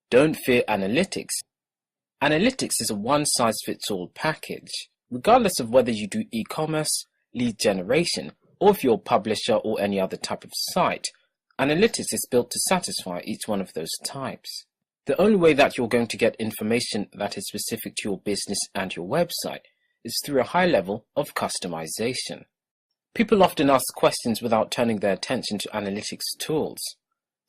Don't fear analytics. Analytics is a one-size-fits-all package. Regardless of whether you do e-commerce, lead generation, or if you're a publisher or any other type of site, analytics is built to satisfy each one of those types. The only way that you're going to get information that is specific to your business and your website is through a high level of customization. People often ask questions without turning their attention to analytics tools.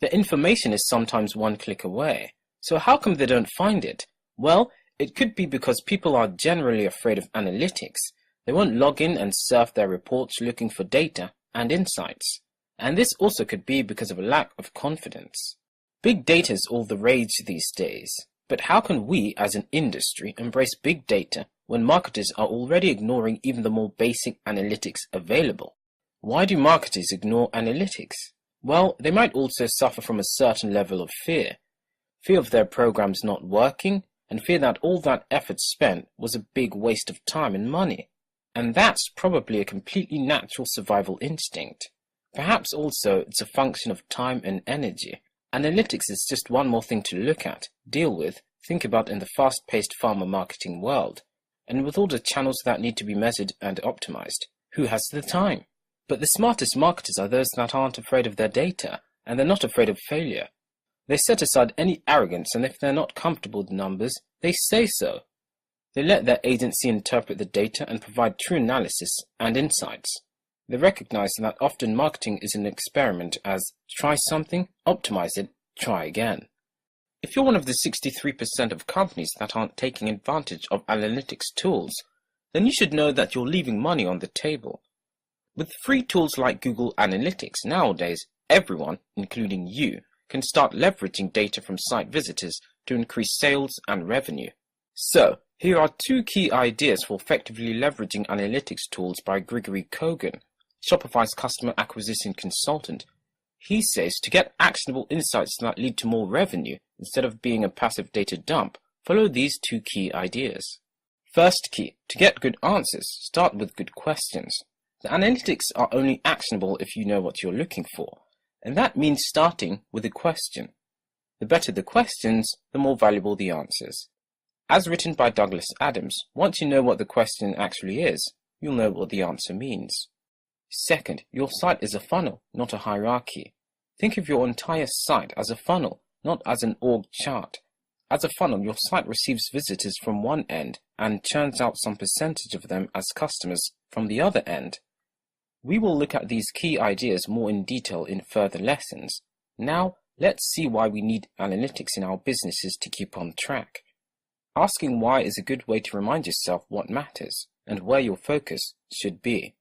The information is sometimes one click away. So how come they don't find it? Well, it could be because people are generally afraid of analytics. They won't log in and surf their reports looking for data and insights. And this also could be because of a lack of confidence. Big data is all the rage these days. But how can we as an industry embrace big data when marketers are already ignoring even the more basic analytics available? Why do marketers ignore analytics? Well, they might also suffer from a certain level of fear. Fear of their programs not working, and fear that all that effort spent was a big waste of time and money. And that's probably a completely natural survival instinct. Perhaps also it's a function of time and energy. Analytics is just one more thing to look at, deal with, think about in the fast-paced pharma marketing world. And with all the channels that need to be measured and optimized, who has the time? But the smartest marketers are those that aren't afraid of their data, and they're not afraid of failure. They set aside any arrogance, and if they're not comfortable with numbers, they say so. They let their agency interpret the data and provide true analysis and insights. They recognize that often marketing is an experiment as try something, optimize it, try again. If you're one of the 63% of companies that aren't taking advantage of analytics tools, then you should know that you're leaving money on the table. With free tools like Google Analytics nowadays, everyone, including you, can start leveraging data from site visitors to increase sales and revenue. So, here are 2 key ideas for effectively leveraging analytics tools by Gregory Kogan, Shopify's customer acquisition consultant. He says to get actionable insights that lead to more revenue instead of being a passive data dump, follow these 2 key ideas. First key, to get good answers, start with good questions. The analytics are only actionable if you know what you're looking for, and that means starting with a question. The better the questions, the more valuable the answers. As written by Douglas Adams, once you know what the question actually is, you'll know what the answer means. Second, your site is a funnel, not a hierarchy. Think of your entire site as a funnel, not as an org chart. As a funnel, your site receives visitors from one end and churns out some percentage of them as customers from the other end. We will look at these key ideas more in detail in further lessons. Now, let's see why we need analytics in our businesses to keep on track. Asking why is a good way to remind yourself what matters and where your focus should be.